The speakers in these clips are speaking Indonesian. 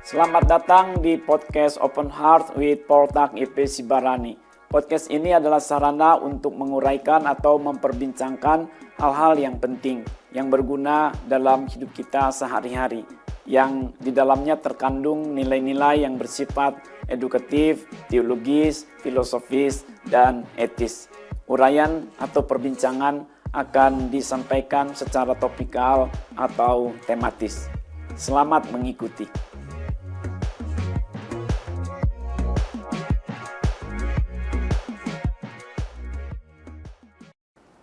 Selamat datang di podcast Open Heart with Poltak IP Sibarani. Podcast ini adalah sarana untuk menguraikan atau memperbincangkan hal-hal yang penting, yang berguna dalam hidup kita sehari-hari, yang di dalamnya terkandung nilai-nilai yang bersifat edukatif, teologis, filosofis, dan etis. Uraian atau perbincangan akan disampaikan secara topikal atau tematis. Selamat mengikuti.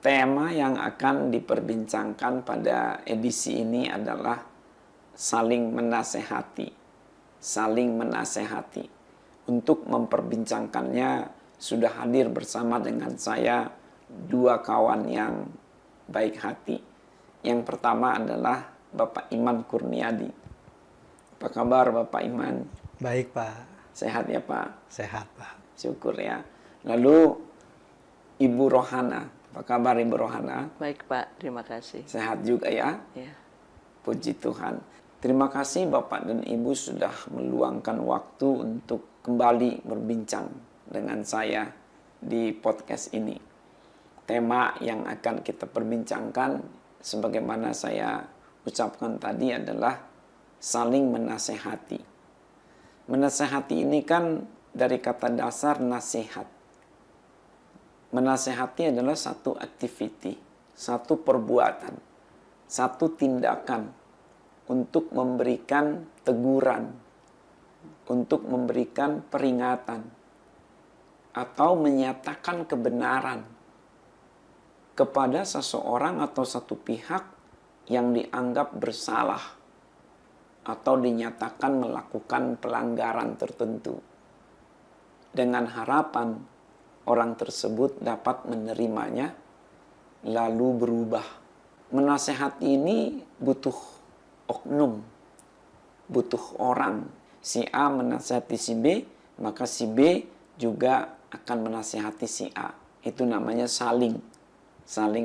Tema yang akan diperbincangkan pada edisi ini adalah saling menasehati. Saling menasehati. Untuk memperbincangkannya sudah hadir bersama dengan saya dua kawan yang baik hati. Yang pertama adalah Bapak Iman Kurniadi. Apa kabar Bapak Iman? Baik Pak. Sehat ya Pak? Sehat Pak. Syukur ya. Lalu Ibu Rohana. Apa kabar Ibu Rohana? Baik Pak, terima kasih. Sehat juga ya? Ya. Puji Tuhan. Terima kasih Bapak dan Ibu sudah meluangkan waktu untuk kembali berbincang dengan saya di podcast ini. Tema yang akan kita perbincangkan sebagaimana saya ucapkan tadi adalah saling menasehati. Menasehati ini kan dari kata dasar nasihat. Menasehati adalah satu activity, satu perbuatan, satu tindakan untuk memberikan teguran, untuk memberikan peringatan, atau menyatakan kebenaran kepada seseorang atau satu pihak yang dianggap bersalah atau dinyatakan melakukan pelanggaran tertentu, dengan harapan orang tersebut dapat menerimanya lalu berubah. Menasehati ini butuh oknum, butuh orang. Si A menasehati si B, maka si B juga akan menasehati si A. Itu namanya saling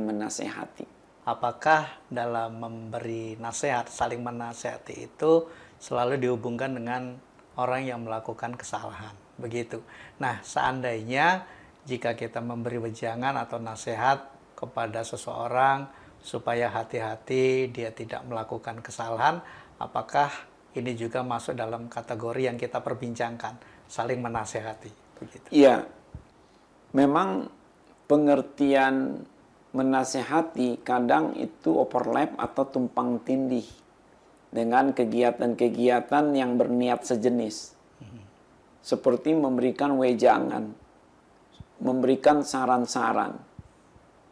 menasehati. Apakah dalam memberi nasihat, saling menasehati itu selalu dihubungkan dengan orang yang melakukan kesalahan? Begitu. Nah, seandainya jika kita memberi wejangan atau nasihat kepada seseorang supaya hati-hati dia tidak melakukan kesalahan, apakah ini juga masuk dalam kategori yang kita perbincangkan, saling menasehati? Begitu. Iya, memang pengertian menasehati kadang itu overlap atau tumpang tindih dengan kegiatan-kegiatan yang berniat sejenis. Seperti memberikan wejangan, memberikan saran-saran,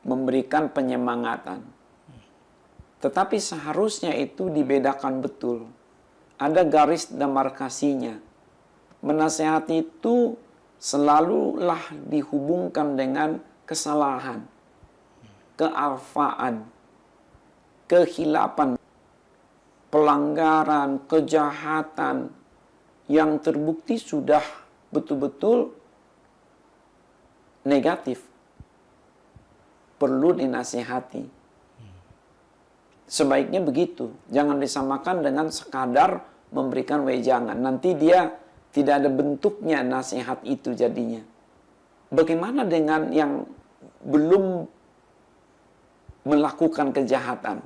memberikan penyemangatan. Tetapi seharusnya itu dibedakan betul. Ada garis demarkasinya. Menasehati itu selalulah dihubungkan dengan kesalahan, kealfaan, kehilapan, pelanggaran, kejahatan yang terbukti sudah betul-betul negatif, perlu dinasihati. Sebaiknya begitu. Jangan disamakan dengan sekadar memberikan wejangan. Nanti dia tidak ada bentuknya nasihat itu jadinya. Bagaimana dengan yang belum melakukan kejahatan,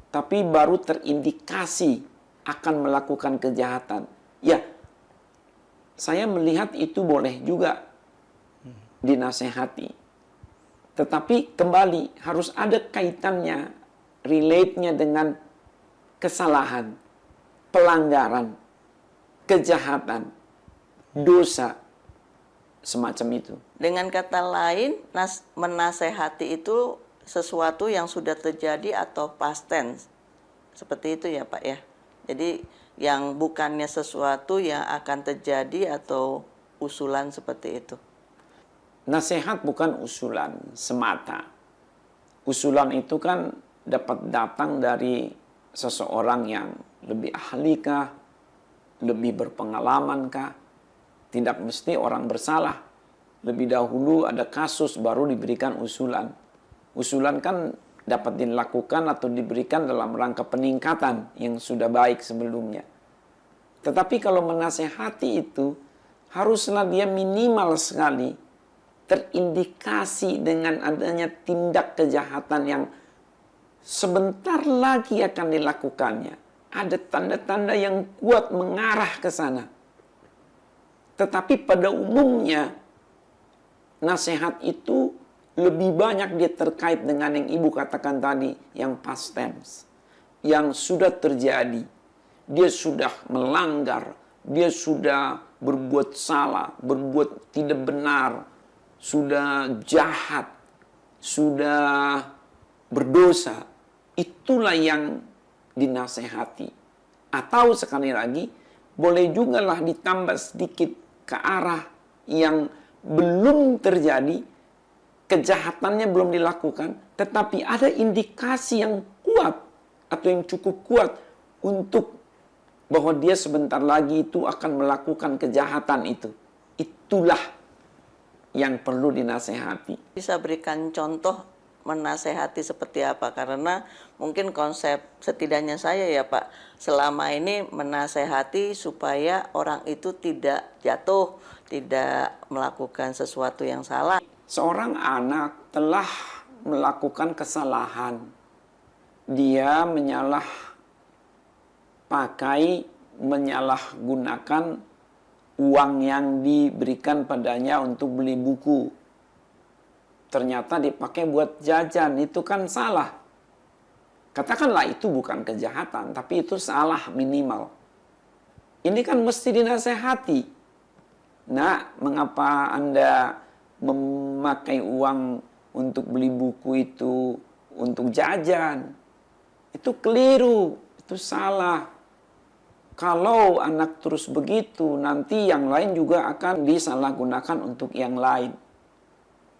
tapi baru terindikasi akan melakukan kejahatan? Ya, saya melihat itu boleh juga dinasehati. Tetapi kembali harus ada kaitannya, relate-nya dengan kesalahan, pelanggaran, kejahatan, dosa, semacam itu. Dengan kata lain, menasehati itu sesuatu yang sudah terjadi atau past tense. Seperti itu ya Pak ya. Jadi yang bukannya sesuatu yang akan terjadi atau usulan seperti itu. Nasihat bukan usulan semata. Usulan itu kan dapat datang dari seseorang yang lebih ahli kah, lebih berpengalaman kah. Tidak mesti orang bersalah. Lebih dahulu ada kasus baru diberikan usulan. Usulan kan dapat dilakukan atau diberikan dalam rangka peningkatan yang sudah baik sebelumnya. Tetapi kalau menasehati itu, haruslah dia minimal sekali terindikasi dengan adanya tindak kejahatan yang sebentar lagi akan dilakukannya. Ada tanda-tanda yang kuat mengarah ke sana. Tetapi pada umumnya, nasihat itu lebih banyak dia terkait dengan yang ibu katakan tadi, yang past tense. Yang sudah terjadi. Dia sudah melanggar, dia sudah berbuat salah, berbuat tidak benar, sudah jahat, sudah berdosa. Itulah yang dinasehati. Atau sekali lagi, boleh juga lah ditambah sedikit ke arah yang belum terjadi, kejahatannya belum dilakukan, tetapi ada indikasi yang kuat atau yang cukup kuat untuk bahwa dia sebentar lagi itu akan melakukan kejahatan itu. Itulah yang perlu dinasehati. Bisa berikan contoh menasehati seperti apa? Karena mungkin konsep setidaknya saya ya Pak, selama ini menasehati supaya orang itu tidak jatuh, tidak melakukan sesuatu yang salah. Seorang anak telah melakukan kesalahan. Dia menyalahgunakan uang yang diberikan padanya untuk beli buku. Ternyata dipakai buat jajan, itu kan salah. Katakanlah itu bukan kejahatan, tapi itu salah minimal. Ini kan mesti dinasehati. Nah, mengapa Anda memakai uang untuk beli buku itu untuk jajan? Itu keliru, itu salah. Kalau anak terus begitu, nanti yang lain juga akan disalahgunakan untuk yang lain.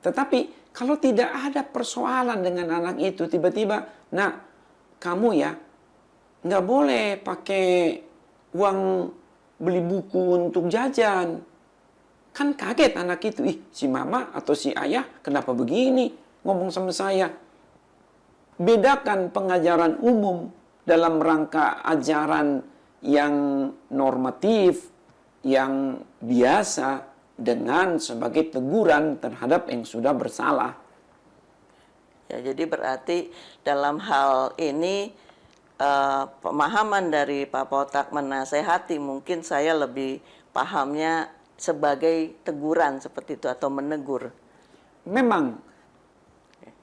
Tetapi kalau tidak ada persoalan dengan anak itu, tiba-tiba, nah kamu ya nggak boleh pakai uang beli buku untuk jajan. Kan kaget anak itu, si mama atau si ayah kenapa begini ngomong sama saya. Bedakan pengajaran umum dalam rangka ajaran yang normatif, yang biasa, dengan sebagai teguran terhadap yang sudah bersalah. Ya, jadi berarti dalam hal ini pemahaman dari Pak Potak menasehati mungkin saya lebih pahamnya sebagai teguran seperti itu atau menegur. Memang.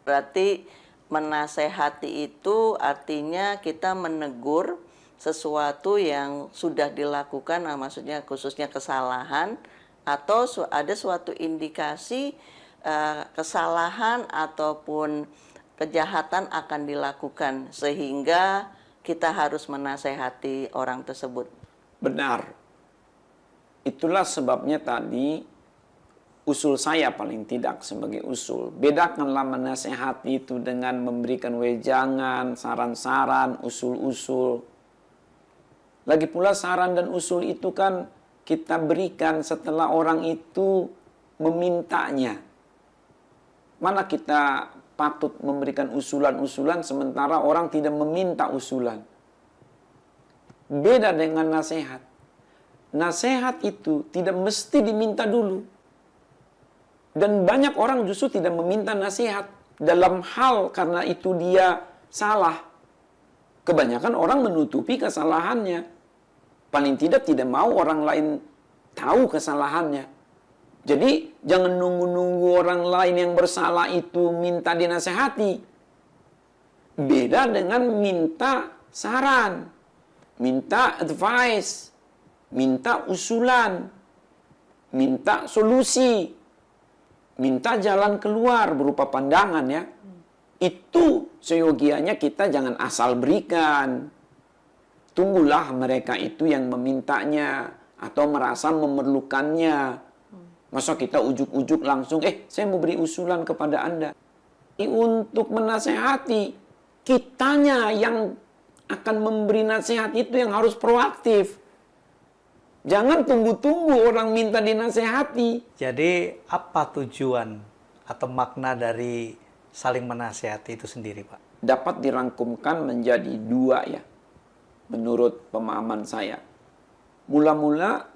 Berarti menasehati itu artinya kita menegur sesuatu yang sudah dilakukan, nah maksudnya khususnya kesalahan, atau ada suatu indikasi kesalahan ataupun kejahatan akan dilakukan sehingga kita harus menasehati orang tersebut. Benar. Itulah sebabnya tadi usul saya paling tidak sebagai usul. Bedakanlah menasehati itu dengan memberikan wejangan, saran-saran, usul-usul. Lagi pula saran dan usul itu kan kita berikan setelah orang itu memintanya. Mana kita patut memberikan usulan-usulan sementara orang tidak meminta usulan. Beda dengan nasihat. Nasihat itu tidak mesti diminta dulu. Dan banyak orang justru tidak meminta nasihat dalam hal karena itu dia salah. Kebanyakan orang menutupi kesalahannya. Paling tidak mau orang lain tahu kesalahannya. Jadi jangan nunggu-nunggu orang lain yang bersalah itu minta dinasehati. Beda dengan minta saran, minta advice, minta usulan, minta solusi, minta jalan keluar berupa pandangan ya. Itu seyogianya kita jangan asal berikan. Tunggulah mereka itu yang memintanya atau merasa memerlukannya. Masa kita ujuk-ujuk langsung, saya mau beri usulan kepada Anda. Untuk menasehati, kitanya yang akan memberi nasihat itu yang harus proaktif. Jangan tunggu-tunggu orang minta dinasehati. Jadi apa tujuan atau makna dari saling menasehati itu sendiri, Pak? Dapat dirangkumkan menjadi dua ya. Menurut pemahaman saya. mula-mula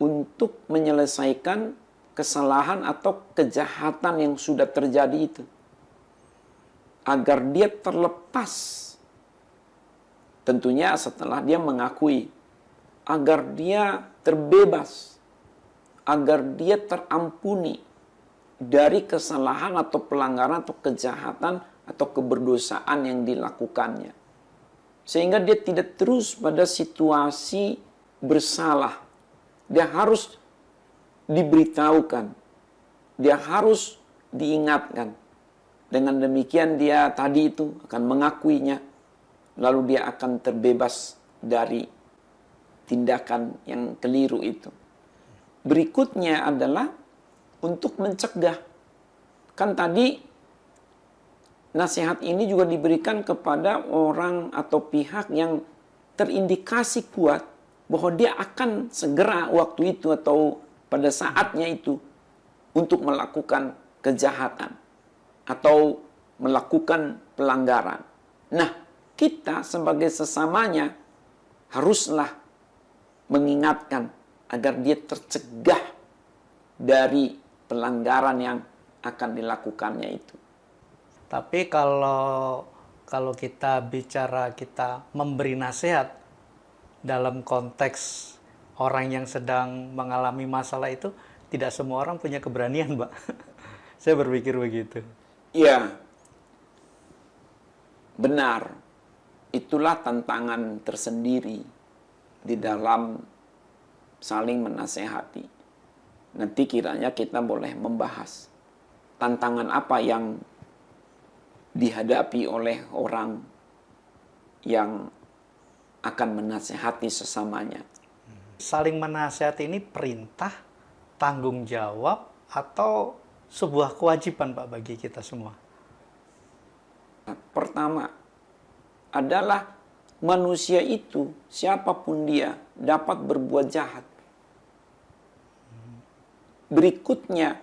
untuk menyelesaikan kesalahan atau kejahatan yang sudah terjadi itu. Agar dia terlepas. Tentunya setelah dia mengakui. Agar dia terbebas. Agar dia terampuni dari kesalahan atau pelanggaran atau kejahatan atau keberdosaan yang dilakukannya. Sehingga dia tidak terus pada situasi bersalah. Dia harus diberitahukan. Dia harus diingatkan. Dengan demikian dia tadi itu akan mengakuinya. Lalu dia akan terbebas dari tindakan yang keliru itu. Berikutnya adalah untuk mencegah. Kan tadi nasihat ini juga diberikan kepada orang atau pihak yang terindikasi kuat bahwa dia akan segera waktu itu atau pada saatnya itu untuk melakukan kejahatan atau melakukan pelanggaran. Nah, kita sebagai sesamanya haruslah mengingatkan agar dia tercegah dari pelanggaran yang akan dilakukannya itu. Tapi kalau kita bicara kita memberi nasihat dalam konteks orang yang sedang mengalami masalah itu, tidak semua orang punya keberanian, Mbak. Saya berpikir begitu. Iya, benar. Itulah tantangan tersendiri di dalam saling menasehati. Nanti kiranya kita boleh membahas tantangan apa yang dihadapi oleh orang yang akan menasehati sesamanya. Saling menasehati ini perintah, tanggung jawab, atau sebuah kewajiban, Pak, bagi kita semua? Pertama adalah manusia itu, siapapun dia, dapat berbuat jahat. Berikutnya,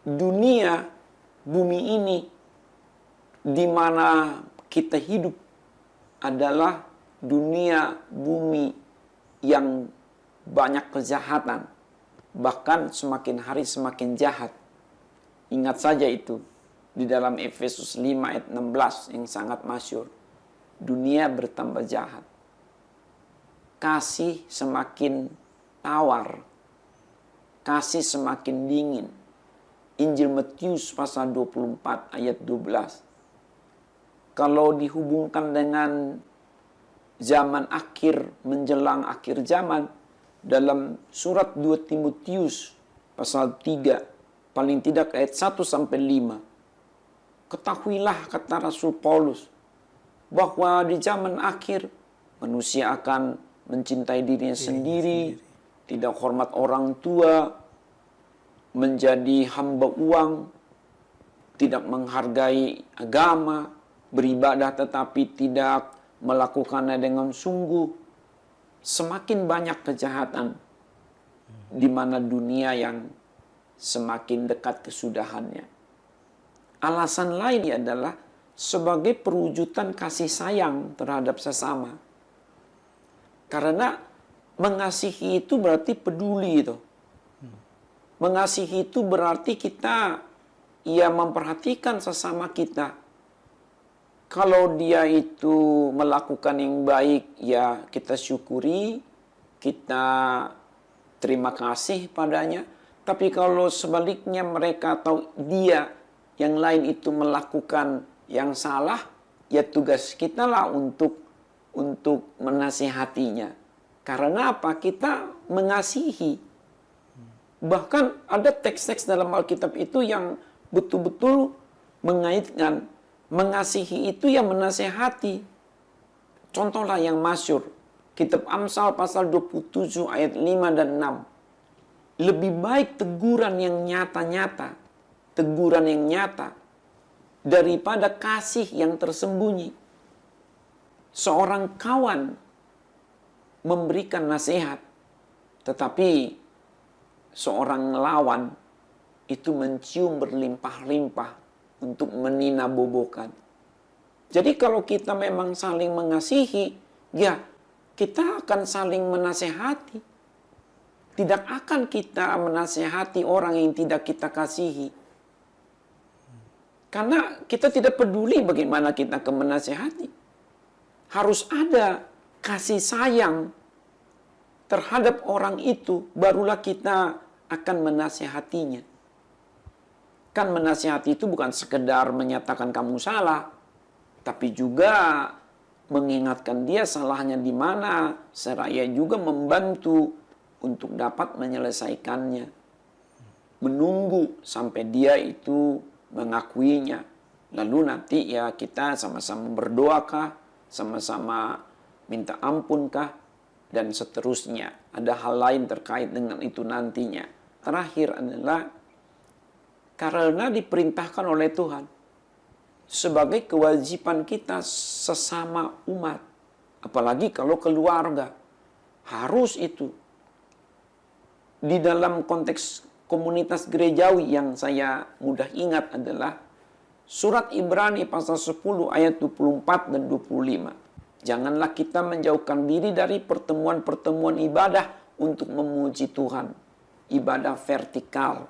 dunia, bumi ini, di mana kita hidup, adalah dunia bumi yang banyak kejahatan. Bahkan semakin hari semakin jahat. Ingat saja itu di dalam Efesus 5 ayat 16 yang sangat masyhur. Dunia bertambah jahat. Kasih semakin tawar. Kasih semakin dingin. Injil Matius pasal 24 ayat 12. Kalau dihubungkan dengan zaman akhir menjelang akhir zaman, dalam surat 2 Timotius pasal 3 paling tidak ayat 1 sampai 5. Ketahuilah, kata Rasul Paulus, bahwa di zaman akhir manusia akan mencintai dirinya sendiri, tidak hormat orang tua, menjadi hamba uang, tidak menghargai agama, beribadah tetapi tidak melakukannya dengan sungguh. Semakin banyak kejahatan di mana dunia yang semakin dekat kesudahannya. Alasan lain adalah sebagai perwujudan kasih sayang terhadap sesama. Karena mengasihi itu berarti peduli itu. Mengasihi itu berarti kita memperhatikan sesama kita. Kalau dia itu melakukan yang baik, ya kita syukuri, kita terima kasih padanya. Tapi kalau sebaliknya mereka atau dia yang lain itu melakukan yang salah, ya tugas kita lah untuk menasihatinya. Karena apa? Kita mengasihi. Bahkan ada teks-teks dalam Alkitab itu yang betul-betul mengaitkan mengasihi itu yang menasehati. Contohlah yang masyhur, kitab Amsal pasal 27 ayat 5 dan 6. Lebih baik teguran yang nyata-nyata, teguran yang nyata, daripada kasih yang tersembunyi. Seorang kawan memberikan nasihat, tetapi seorang lawan itu mencium berlimpah-limpah untuk meninabobokan. Jadi kalau kita memang saling mengasihi, ya kita akan saling menasehati. Tidak akan kita menasehati orang yang tidak kita kasihi. Karena kita tidak peduli bagaimana kita akan menasehati. Harus ada kasih sayang terhadap orang itu, barulah kita akan menasehatinya. Kan menasehati itu bukan sekedar menyatakan kamu salah, tapi juga mengingatkan dia salahnya di mana, seraya juga membantu untuk dapat menyelesaikannya. Menunggu sampai dia itu mengakuinya. Lalu nanti ya kita sama-sama berdoakah, sama-sama minta ampunkah, dan seterusnya. Ada hal lain terkait dengan itu nantinya. Terakhir adalah karena diperintahkan oleh Tuhan sebagai kewajiban kita sesama umat. Apalagi kalau keluarga. Harus itu. Di dalam konteks komunitas gerejawi yang saya mudah ingat adalah surat Ibrani pasal 10 ayat 24 dan 25. Janganlah kita menjauhkan diri dari pertemuan-pertemuan ibadah untuk memuji Tuhan. Ibadah vertikal.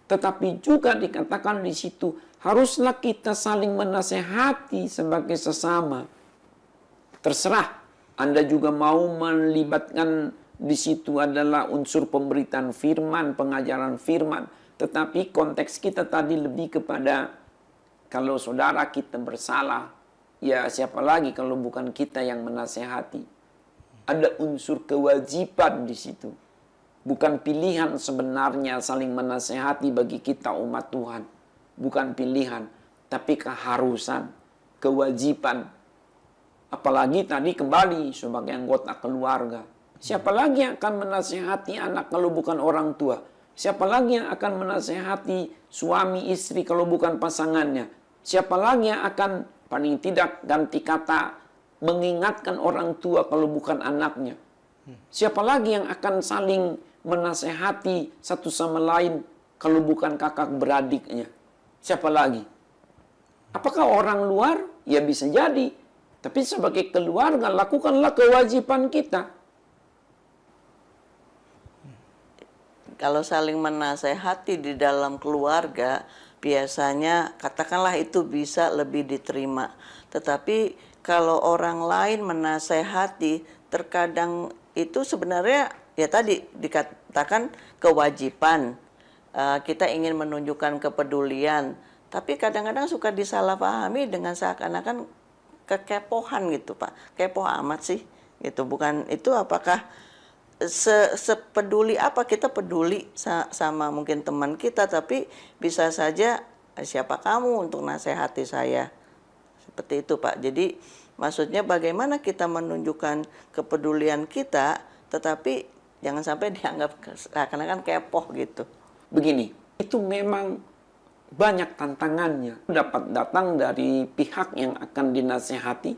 Tetapi juga dikatakan di situ, haruslah kita saling menasehati sebagai sesama. Terserah, Anda juga mau melibatkan di situ adalah unsur pemberitaan firman, pengajaran firman. Tetapi konteks kita tadi lebih kepada kalau saudara kita bersalah, ya siapa lagi kalau bukan kita yang menasehati. Ada unsur kewajiban di situ. Bukan pilihan sebenarnya saling menasehati bagi kita umat Tuhan. Bukan pilihan, tapi keharusan, kewajiban. Apalagi tadi kembali sebagai anggota keluarga. Siapa lagi yang akan menasehati anak kalau bukan orang tua? Siapa lagi yang akan menasehati suami istri kalau bukan pasangannya? Siapa lagi yang akan paling tidak ganti kata mengingatkan orang tua kalau bukan anaknya? Siapa lagi yang akan saling menasehati satu sama lain kalau bukan kakak beradiknya? Siapa lagi? Apakah orang luar? Ya bisa jadi. Tapi sebagai keluarga lakukanlah kewajiban kita. Kalau saling menasehati di dalam keluarga, biasanya katakanlah itu bisa lebih diterima. Tetapi kalau orang lain menasehati, terkadang itu sebenarnya ya tadi dikatakan kewajiban. Kita ingin menunjukkan kepedulian, tapi kadang-kadang suka disalahpahami dengan seakan-akan kekepohan gitu, Pak. Kepo amat sih, gitu. Bukan itu apakah sepeduli apa kita peduli sama mungkin teman kita, tapi bisa saja siapa kamu untuk nasihati saya, seperti itu Pak. Jadi maksudnya bagaimana kita menunjukkan kepedulian kita, tetapi jangan sampai dianggap seakan-akan kepoh gitu. Begini, itu memang banyak tantangannya. Dapat datang dari pihak yang akan dinasehati,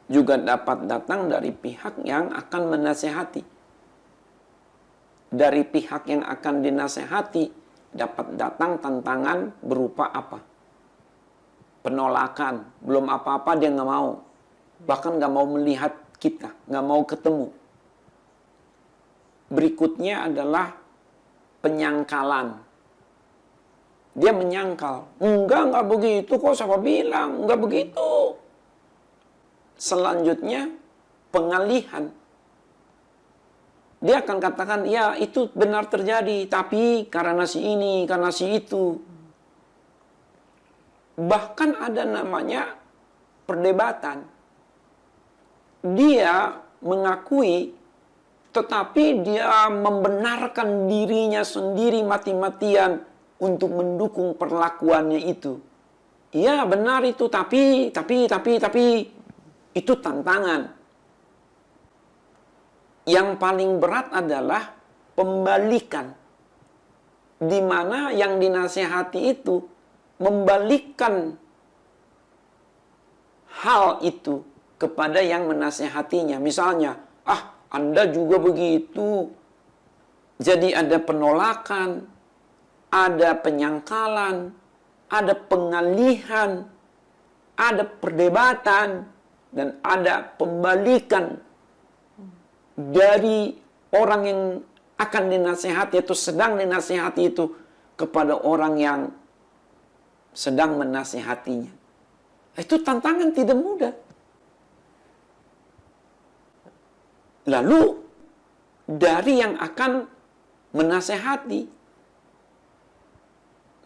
juga dapat datang dari pihak yang akan menasehati. Dari pihak yang akan dinasehati dapat datang tantangan berupa apa? Penolakan. Belum apa-apa dia nggak mau. Bahkan nggak mau melihat kita, nggak mau ketemu. Berikutnya adalah penyangkalan. Dia menyangkal. Enggak begitu kok, siapa bilang? Enggak begitu. Selanjutnya pengalihan. Dia akan katakan, ya itu benar terjadi, tapi karena si ini, karena si itu. Bahkan ada namanya perdebatan. Dia mengakui, tetapi dia membenarkan dirinya sendiri mati-matian untuk mendukung perlakuannya itu. Ya benar itu, tapi itu tantangan. Yang paling berat adalah pembalikan. Di mana yang dinasehati itu membalikkan hal itu kepada yang menasehatinya. Misalnya, Anda juga begitu. Jadi ada penolakan, ada penyangkalan, ada pengalihan, ada perdebatan, dan ada pembalikan dari orang yang akan dinasehati atau sedang dinasehati itu kepada orang yang sedang menasehatinya. Itu tantangan tidak mudah. Lalu dari yang akan menasehati,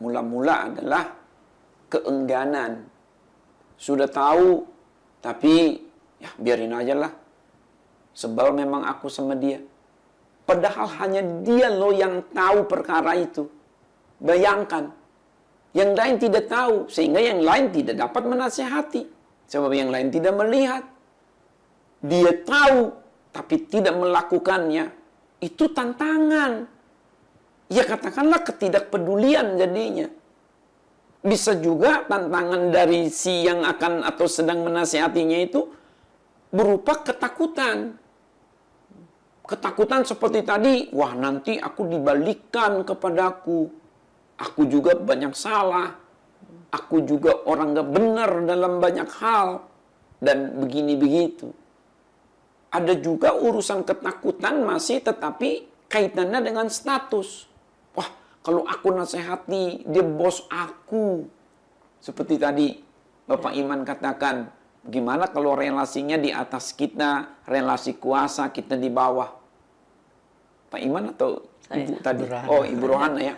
mula-mula adalah keengganan. Sudah tahu, tapi ya biarin aja lah. Sebab memang aku sama dia. Padahal hanya dia loh yang tahu perkara itu. Bayangkan. Yang lain tidak tahu. Sehingga yang lain tidak dapat menasehati. Sebab yang lain tidak melihat. Dia tahu, tapi tidak melakukannya. Itu tantangan. Ya katakanlah ketidakpedulian jadinya. Bisa juga tantangan dari si yang akan atau sedang menasehatinya itu berupa ketakutan. Ketakutan seperti tadi, wah nanti aku dibalikkan kepadaku. Aku juga banyak salah. Aku juga orang gak benar dalam banyak hal. Dan begini begitu. Ada juga urusan ketakutan masih tetapi kaitannya dengan status. Wah, kalau aku nasihati, dia bos aku. Seperti tadi Bapak Iman katakan, gimana kalau relasinya di atas kita, relasi kuasa kita di bawah? Pak Iman atau Ibu tadi? Ibu Rohana. Oh, Ibu Rohana ya.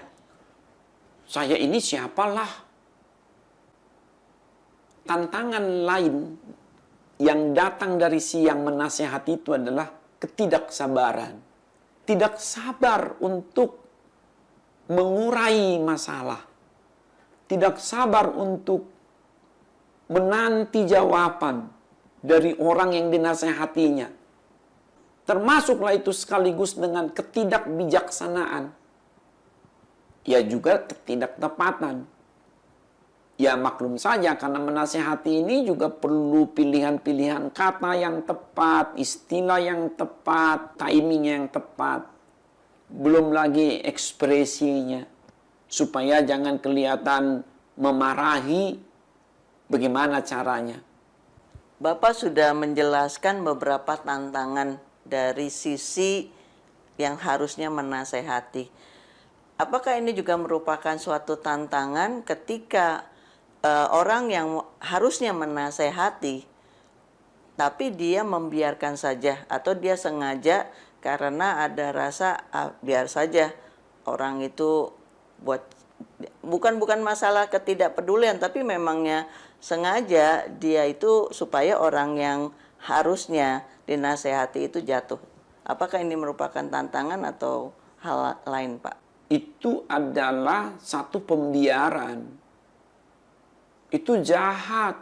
Saya ini siapalah? Tantangan lain yang datang dari si yang menasehati itu adalah ketidaksabaran. Tidak sabar untuk mengurai masalah. Tidak sabar untuk menanti jawaban dari orang yang dinasehatinya. Termasuklah itu sekaligus dengan ketidakbijaksanaan. Ya juga ketidaktepatan. Ya maklum saja karena menasehati ini juga perlu pilihan-pilihan kata yang tepat, istilah yang tepat, timing yang tepat. Belum lagi ekspresinya. Supaya jangan kelihatan memarahi. Bagaimana caranya? Bapak sudah menjelaskan beberapa tantangan dari sisi yang harusnya menasehati. Apakah ini juga merupakan suatu tantangan ketika orang yang harusnya menasehati, tapi dia membiarkan saja atau dia sengaja karena ada rasa biar saja orang itu buat bukan masalah ketidakpedulian, tapi memangnya sengaja dia itu supaya orang yang harusnya dinasehati itu jatuh. Apakah ini merupakan tantangan atau hal lain, Pak? Itu adalah satu pembiaran. Itu jahat.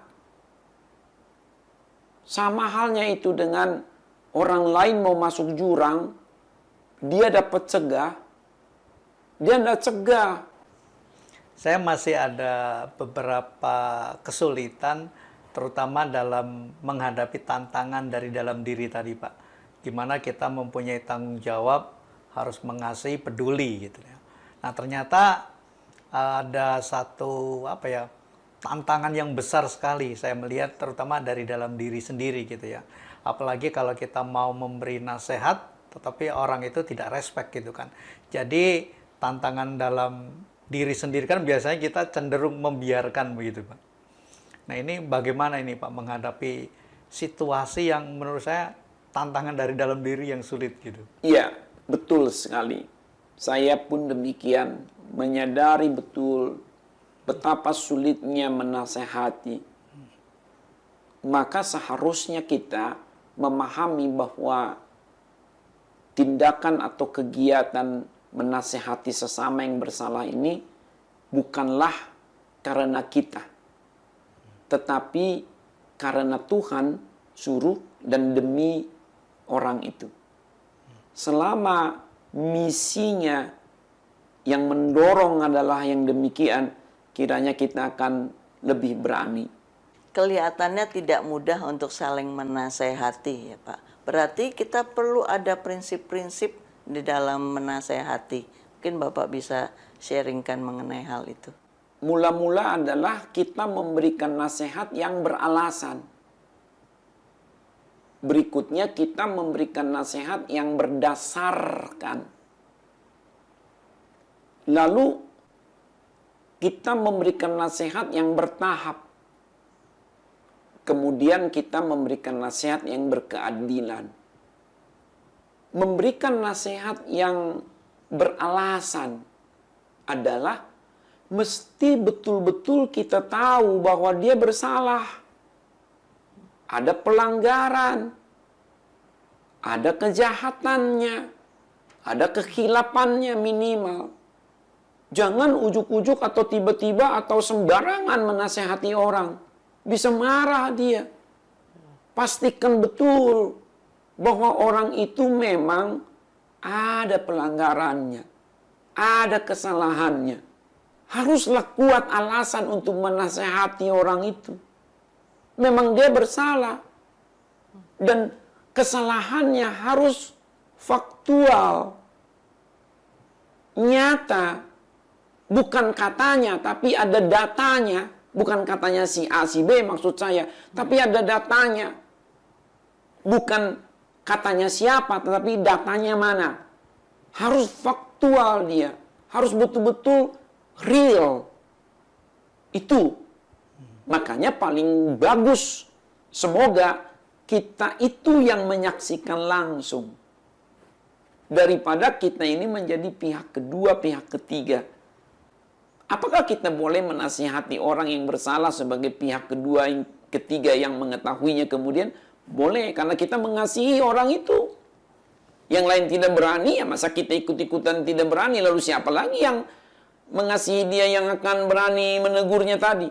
Sama halnya itu dengan orang lain mau masuk jurang, dia dapat cegah, dia tidak cegah. Saya masih ada beberapa kesulitan, terutama dalam menghadapi tantangan dari dalam diri tadi, Pak. Gimana kita mempunyai tanggung jawab, harus mengasihi, peduli gitu ya. Nah ternyata ada satu tantangan yang besar sekali saya melihat, terutama dari dalam diri sendiri gitu ya. Apalagi kalau kita mau memberi nasihat, tetapi orang itu tidak respect gitu kan. Jadi tantangan dalam diri sendiri kan biasanya kita cenderung membiarkan begitu Pak. Nah ini bagaimana ini Pak menghadapi situasi yang menurut saya tantangan dari dalam diri yang sulit gitu. Iya, betul sekali. Saya pun demikian, menyadari betul betapa sulitnya menasehati. Maka seharusnya kita memahami bahwa tindakan atau kegiatan menasehati sesama yang bersalah ini bukanlah karena kita, tetapi karena Tuhan suruh dan demi orang itu. Selama misinya yang mendorong adalah yang demikian, kiranya kita akan lebih berani. Kelihatannya tidak mudah untuk saling menasehati ya Pak. Berarti kita perlu ada prinsip-prinsip di dalam menasehati. Mungkin Bapak bisa sharingkan mengenai hal itu. Mula-mula adalah kita memberikan nasihat yang beralasan. berikutnya kita memberikan nasihat yang berdasarkan. Lalu kita memberikan nasihat yang bertahap. Kemudian kita memberikan nasihat yang berkeadilan. Memberikan nasihat yang beralasan adalah mesti betul-betul kita tahu bahwa dia bersalah. Ada pelanggaran, ada kejahatannya, ada kekhilafannya minimal. Jangan ujuk-ujuk atau tiba-tiba atau sembarangan menasehati orang. Bisa marah dia. Pastikan betul bahwa orang itu memang ada pelanggarannya, ada kesalahannya. Haruslah kuat alasan untuk menasehati orang itu. Memang dia bersalah. Dan kesalahannya harus faktual, nyata. Bukan katanya, tapi ada datanya. Bukan katanya si A, si B maksud saya. Tapi ada datanya. Bukan katanya siapa, tetapi datanya mana. Harus faktual dia. Harus betul-betul real. Itu. Makanya paling bagus. Semoga kita itu yang menyaksikan langsung. Daripada kita ini menjadi pihak kedua, pihak ketiga. Apakah kita boleh menasihati orang yang bersalah sebagai pihak kedua, yang ketiga yang mengetahuinya kemudian? Boleh, karena kita mengasihi orang itu. Yang lain tidak berani, ya masa kita ikut-ikutan tidak berani, lalu siapa lagi yang mengasihi dia yang akan berani menegurnya tadi?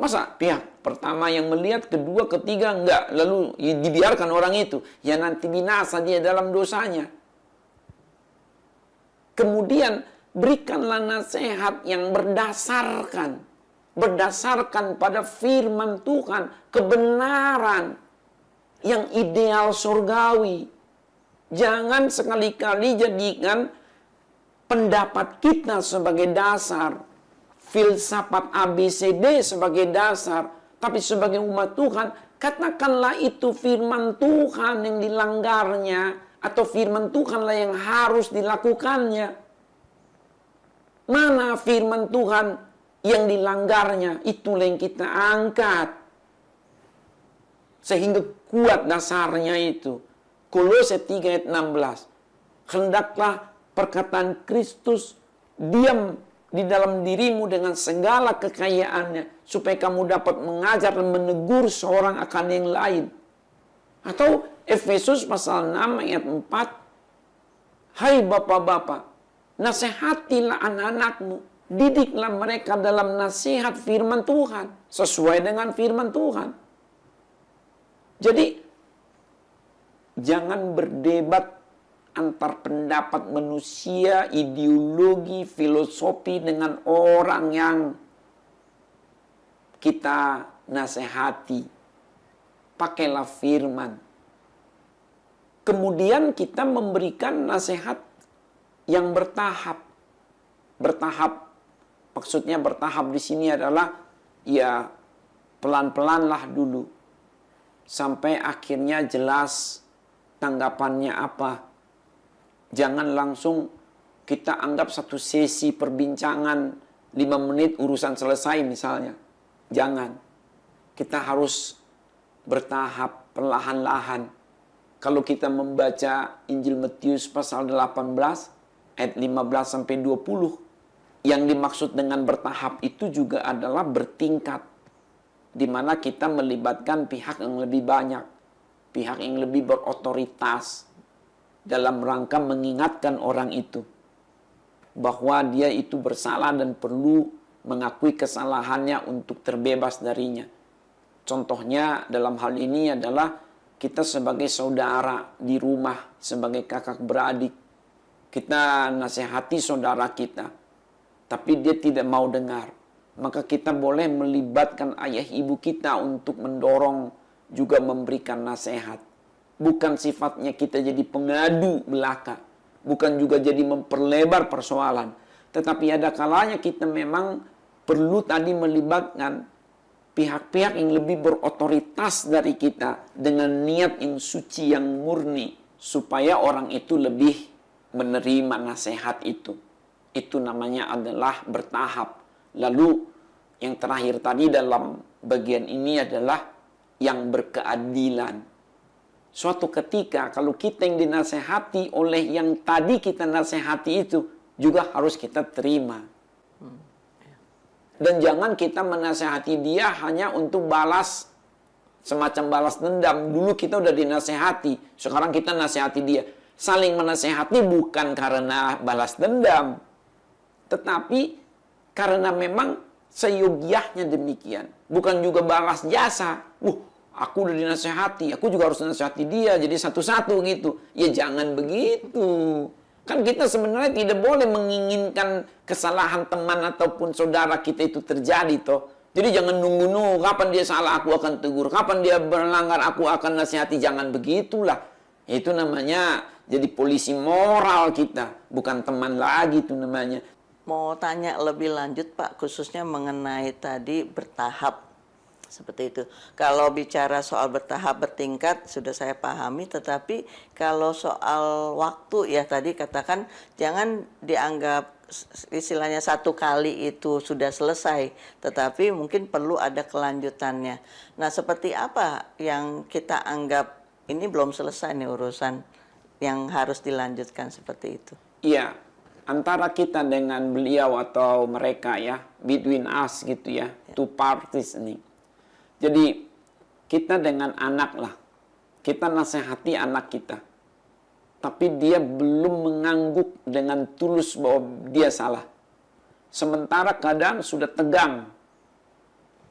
Masa pihak pertama yang melihat, kedua, ketiga enggak, lalu dibiarkan orang itu? Ya nanti binasa dia dalam dosanya. Kemudian berikanlah nasihat yang berdasarkan pada firman Tuhan, kebenaran yang ideal surgawi. Jangan sekali-kali jadikan pendapat kita sebagai dasar, filsafat ABCD sebagai dasar, tapi sebagai umat Tuhan, katakanlah itu firman Tuhan yang dilanggarnya, atau firman Tuhanlah yang harus dilakukannya. Mana firman Tuhan yang dilanggarnya, itulah yang kita angkat. Sehingga kuat dasarnya itu. Kolose 3 ayat 16. Hendaklah perkataan Kristus diam di dalam dirimu dengan segala kekayaannya, supaya kamu dapat mengajar dan menegur seorang akan yang lain. Atau Efesus pasal 6 ayat 4. Hai bapak-bapak, nasihatilah anak-anakmu, didiklah mereka dalam nasihat firman Tuhan, sesuai dengan firman Tuhan. Jadi, jangan berdebat antar pendapat manusia, ideologi, filosofi dengan orang yang kita nasihati. Pakailah firman. Kemudian kita memberikan nasihat yang bertahap. Bertahap, maksudnya bertahap di sini adalah ya pelan-pelanlah dulu. Sampai akhirnya jelas tanggapannya apa. Jangan langsung kita anggap satu sesi perbincangan 5 menit urusan selesai misalnya. Jangan. Kita harus bertahap, perlahan-lahan. Kalau kita membaca Injil Matius pasal 18, ayat 15 sampai 20, yang dimaksud dengan bertahap itu juga adalah bertingkat, di mana kita melibatkan pihak yang lebih banyak, pihak yang lebih berotoritas, dalam rangka mengingatkan orang itu bahwa dia itu bersalah dan perlu mengakui kesalahannya untuk terbebas darinya. Contohnya dalam hal ini adalah kita sebagai saudara di rumah, sebagai kakak beradik, kita nasihati saudara kita, tapi dia tidak mau dengar. Maka kita boleh melibatkan ayah ibu kita untuk mendorong, juga memberikan nasihat. Bukan sifatnya kita jadi pengadu belaka, bukan juga jadi memperlebar persoalan. Tetapi ada kalanya kita memang perlu tadi melibatkan pihak-pihak yang lebih berotoritas dari kita dengan niat yang suci, yang murni, supaya orang itu lebih menerima nasihat itu. Itu namanya adalah bertahap. Lalu yang terakhir tadi dalam bagian ini adalah yang berkeadilan. Suatu ketika kalau kita yang dinasehati oleh yang tadi kita nasehati itu juga harus kita terima. Dan jangan kita menasehati dia hanya untuk balas, semacam balas dendam. Dulu kita udah dinasehati, sekarang kita nasehati dia. Saling menasehati bukan karena balas dendam, tetapi karena memang seyogiahnya demikian. Bukan juga balas jasa. Aku udah dinasehati, aku juga harus nasehati dia, jadi satu-satu gitu. Ya jangan begitu. Kan kita sebenarnya tidak boleh menginginkan kesalahan teman ataupun saudara kita itu terjadi toh. Jadi jangan nunggu-nunggu kapan dia salah aku akan tegur, kapan dia berlanggar aku akan nasihati, jangan begitulah. Itu namanya jadi polisi moral kita, bukan teman lagi itu namanya. Mau tanya lebih lanjut Pak, khususnya mengenai tadi bertahap. Seperti itu. Kalau bicara soal bertahap, bertingkat, sudah saya pahami. Tetapi kalau soal waktu, ya tadi katakan jangan dianggap istilahnya satu kali itu sudah selesai. Tetapi mungkin perlu ada kelanjutannya. Nah, seperti apa yang kita anggap ini belum selesai nih urusan yang harus dilanjutkan seperti itu? Iya, antara kita dengan beliau atau mereka ya, between us gitu ya, two parties nih. Jadi kita dengan anak lah, kita nasihati anak kita. Tapi dia belum mengangguk dengan tulus bahwa dia salah. Sementara keadaan sudah tegang.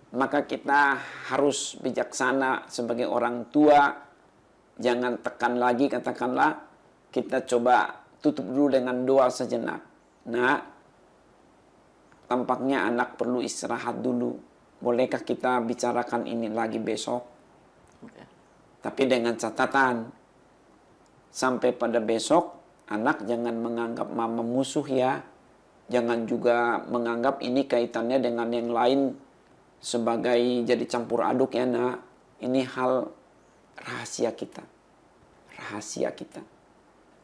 Maka kita harus bijaksana sebagai orang tua. Jangan tekan lagi, katakanlah. Kita coba tutup dulu dengan doa sejenak. Nah, tampaknya anak perlu istirahat dulu. Bolehkah kita bicarakan ini lagi besok? Tapi dengan catatan, sampai pada besok, anak jangan menganggap mama musuh ya. Jangan juga menganggap ini kaitannya dengan yang lain sebagai jadi campur aduk ya nak. Ini hal rahasia kita. Rahasia kita.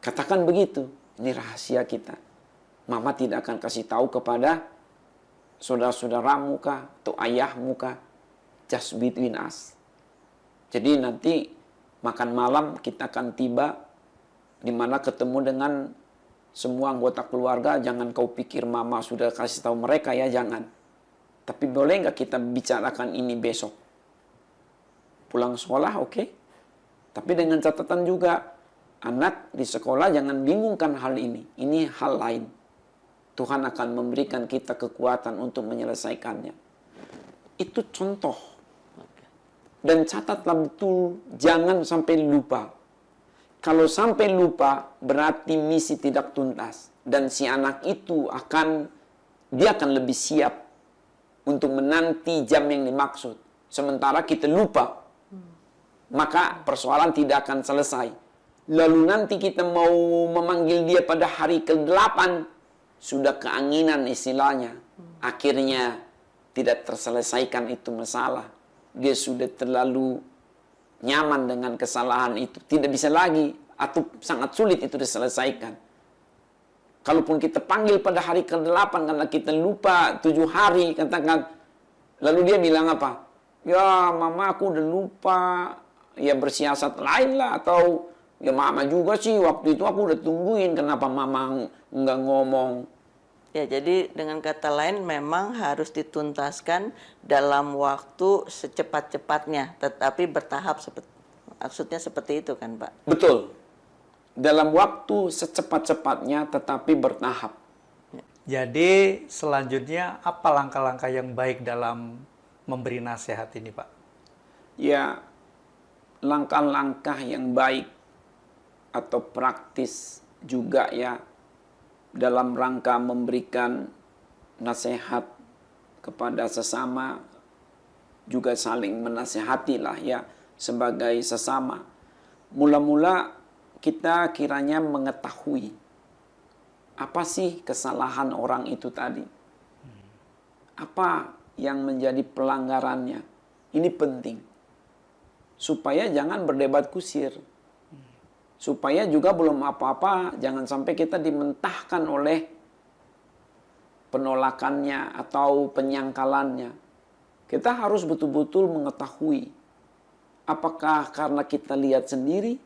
Katakan begitu, ini rahasia kita. Mama tidak akan kasih tahu kepada saudara-saudaramu kah, atau ayahmu kah, just between us. Jadi nanti makan malam kita akan tiba di mana ketemu dengan semua anggota keluarga. Jangan kau pikir mama sudah kasih tahu mereka ya, jangan. Tapi boleh nggak kita bicarakan ini besok? Pulang sekolah, oke. Tapi dengan catatan juga, anak di sekolah jangan bingungkan hal ini. Ini hal lain. Tuhan akan memberikan kita kekuatan untuk menyelesaikannya. Itu contoh. Dan catatlah betul, jangan sampai lupa. Kalau sampai lupa, berarti misi tidak tuntas. Dan si anak itu dia akan lebih siap untuk menanti jam yang dimaksud. Sementara kita lupa, maka persoalan tidak akan selesai. Lalu nanti kita mau memanggil dia pada hari ke-8, sudah keanginan istilahnya. Akhirnya tidak terselesaikan itu masalah. Dia sudah terlalu nyaman dengan kesalahan itu. Tidak bisa lagi atau sangat sulit itu diselesaikan. Kalaupun kita panggil pada hari ke-8 karena kita lupa 7 hari, katakan. Lalu dia bilang apa? Ya mama aku udah lupa. Ya bersiasat lain lah. Atau ya mama juga sih waktu itu aku udah tungguin. Kenapa mama nggak ngomong? Ya, jadi dengan kata lain memang harus dituntaskan dalam waktu secepat-cepatnya, tetapi bertahap, maksudnya seperti itu kan Pak? Betul. Dalam waktu secepat-cepatnya tetapi bertahap. Jadi selanjutnya apa langkah-langkah yang baik dalam memberi nasihat ini Pak? Ya, langkah-langkah yang baik atau praktis juga ya dalam rangka memberikan nasihat kepada sesama, juga saling menasehatilah ya sebagai sesama. Mula-mula kita kiranya mengetahui apa sih kesalahan orang itu tadi. Apa yang menjadi pelanggarannya. Ini penting. Supaya jangan berdebat kusir. Supaya juga belum apa-apa, jangan sampai kita dimentahkan oleh penolakannya atau penyangkalannya. Kita harus betul-betul mengetahui apakah karena kita lihat sendiri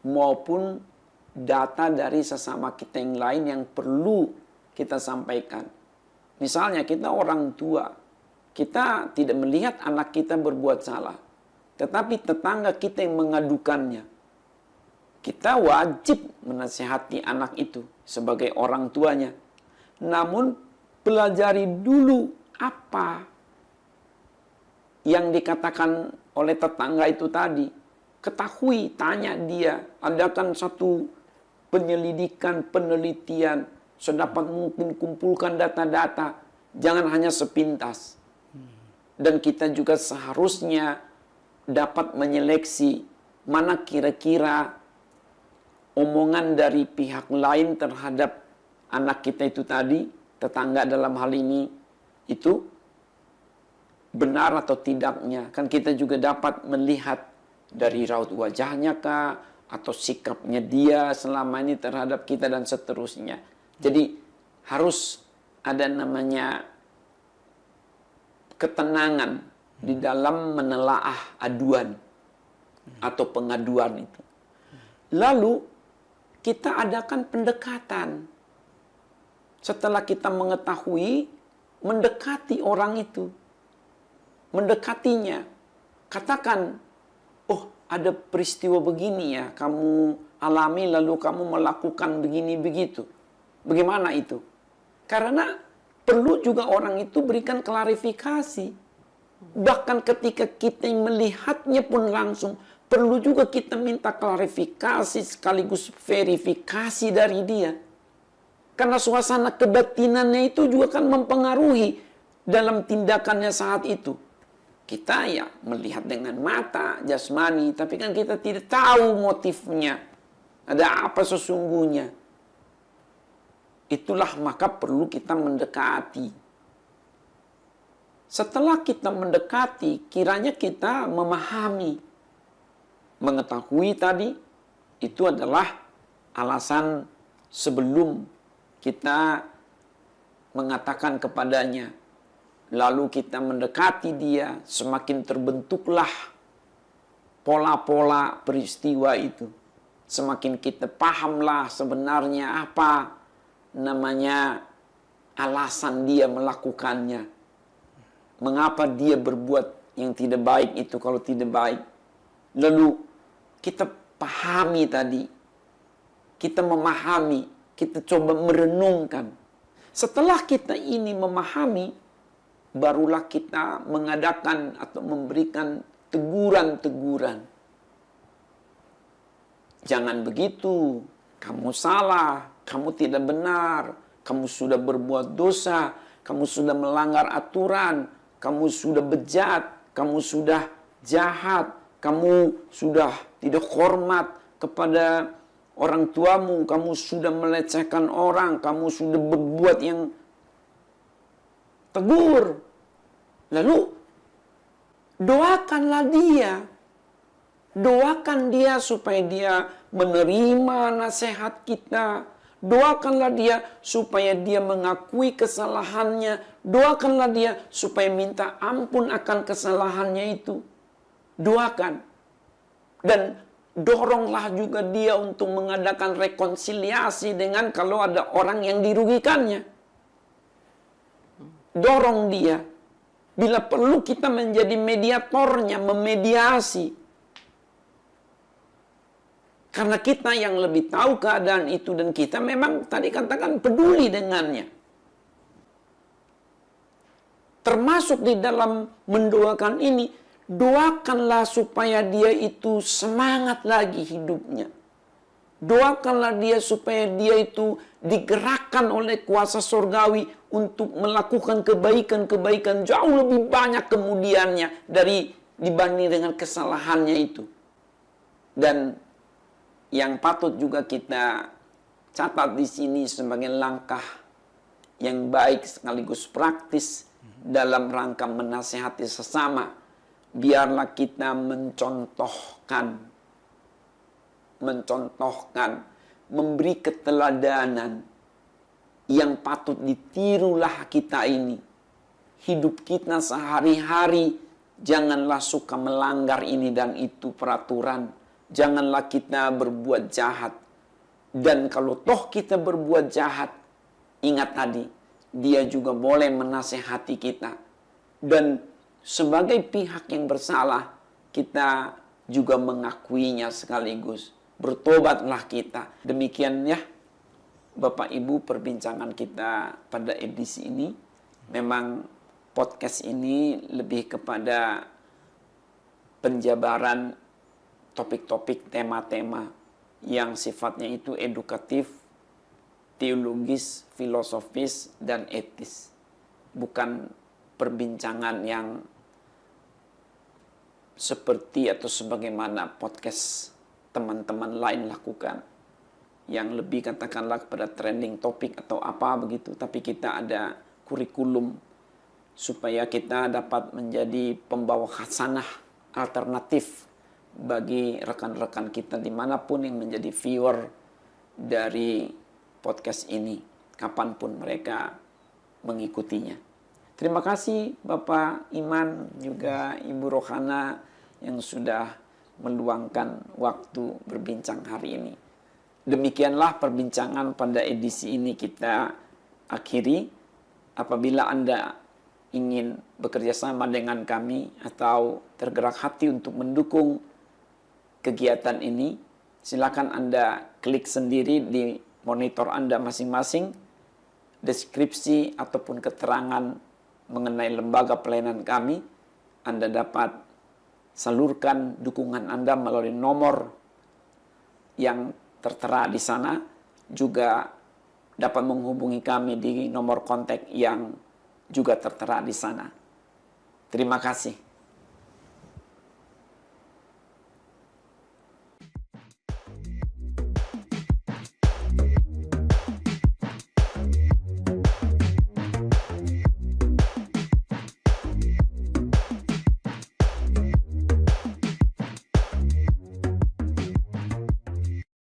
maupun data dari sesama kita yang lain yang perlu kita sampaikan. Misalnya kita orang tua, kita tidak melihat anak kita berbuat salah, tetapi tetangga kita yang mengadukannya. Kita wajib menasihati anak itu sebagai orang tuanya. Namun pelajari dulu apa yang dikatakan oleh tetangga itu tadi. Ketahui, tanya dia, adakan satu penyelidikan, penelitian, sedapat mungkin kumpulkan data-data, jangan hanya sepintas. Dan kita juga seharusnya dapat menyeleksi mana kira-kira omongan dari pihak lain terhadap anak kita itu tadi, tetangga dalam hal ini, itu benar atau tidaknya. Kan kita juga dapat melihat dari raut wajahnya kah, atau sikapnya dia selama ini terhadap kita dan seterusnya. Jadi harus ada namanya ketenangan di dalam menelaah aduan atau pengaduan itu. Lalu kita adakan pendekatan. Setelah kita mengetahui, mendekati orang itu. Mendekatinya. Katakan, oh ada peristiwa begini ya, kamu alami lalu kamu melakukan begini begitu. Bagaimana itu? Karena perlu juga orang itu berikan klarifikasi. Bahkan ketika kita melihatnya pun langsung, perlu juga kita minta klarifikasi sekaligus verifikasi dari dia. Karena suasana kebatinannya itu juga kan mempengaruhi dalam tindakannya saat itu. Kita ya melihat dengan mata jasmani, tapi kan kita tidak tahu motifnya. Ada apa sesungguhnya. Itulah maka perlu kita mendekati. Setelah kita mendekati, kiranya kita memahami. Mengetahui tadi, itu adalah alasan sebelum kita mengatakan kepadanya. Lalu kita mendekati dia, semakin terbentuklah pola-pola peristiwa itu. Semakin kita pahamlah sebenarnya apa namanya alasan dia melakukannya. Mengapa dia berbuat yang tidak baik itu kalau tidak baik. Lalu kita pahami tadi. Kita memahami. Kita coba merenungkan. Setelah kita ini memahami, barulah kita mengadakan atau memberikan teguran-teguran. Jangan begitu. Kamu salah. Kamu tidak benar. Kamu sudah berbuat dosa. Kamu sudah melanggar aturan. Kamu sudah bejat. Kamu sudah jahat. Kamu sudah tidak hormat kepada orang tuamu. Kamu sudah melecehkan orang. Kamu sudah berbuat yang tegur. Lalu doakanlah dia. Doakan dia supaya dia menerima nasihat kita. Doakanlah dia supaya dia mengakui kesalahannya. Doakanlah dia supaya minta ampun akan kesalahannya itu. Doakan. Dan doronglah juga dia untuk mengadakan rekonsiliasi dengan kalau ada orang yang dirugikannya. Dorong dia. Bila perlu kita menjadi mediatornya, memediasi. Karena kita yang lebih tahu keadaan itu dan kita memang tadi katakan peduli dengannya. Termasuk di dalam mendoakan ini, doakanlah supaya dia itu semangat lagi hidupnya. Doakanlah dia supaya dia itu digerakkan oleh kuasa surgawi untuk melakukan kebaikan-kebaikan jauh lebih banyak kemudiannya dari dibanding dengan kesalahannya itu. Dan yang patut juga kita catat di sini sebagai langkah yang baik sekaligus praktis dalam rangka menasihati sesama biarlah kita mencontohkan, memberi keteladanan yang patut ditirulah kita ini. Hidup kita sehari-hari, janganlah suka melanggar ini dan itu peraturan. Janganlah kita berbuat jahat. Dan kalau toh kita berbuat jahat, ingat tadi, dia juga boleh menasehati kita. Dan sebagai pihak yang bersalah, kita juga mengakuinya sekaligus. Bertobatlah kita. Demikian ya, Bapak Ibu, perbincangan kita pada edisi ini. Memang podcast ini lebih kepada penjabaran topik-topik, tema-tema yang sifatnya itu edukatif, teologis, filosofis, dan etis. Bukan perbincangan yang seperti atau sebagaimana podcast teman-teman lain lakukan, yang lebih katakanlah kepada trending topik atau apa begitu. Tapi kita ada kurikulum supaya kita dapat menjadi pembawa khasanah alternatif bagi rekan-rekan kita dimanapun yang menjadi viewer dari podcast ini, kapanpun mereka mengikutinya. Terima kasih Bapak Iman, juga Ibu Rohana yang sudah meluangkan waktu berbincang hari ini. Demikianlah perbincangan pada edisi ini kita akhiri. Apabila Anda ingin bekerja sama dengan kami atau tergerak hati untuk mendukung kegiatan ini, silakan Anda klik sendiri di monitor Anda masing-masing deskripsi ataupun keterangan mengenai lembaga pelayanan kami. Anda dapat salurkan dukungan Anda melalui nomor yang tertera di sana. Juga dapat menghubungi kami di nomor kontak yang juga tertera di sana. Terima kasih.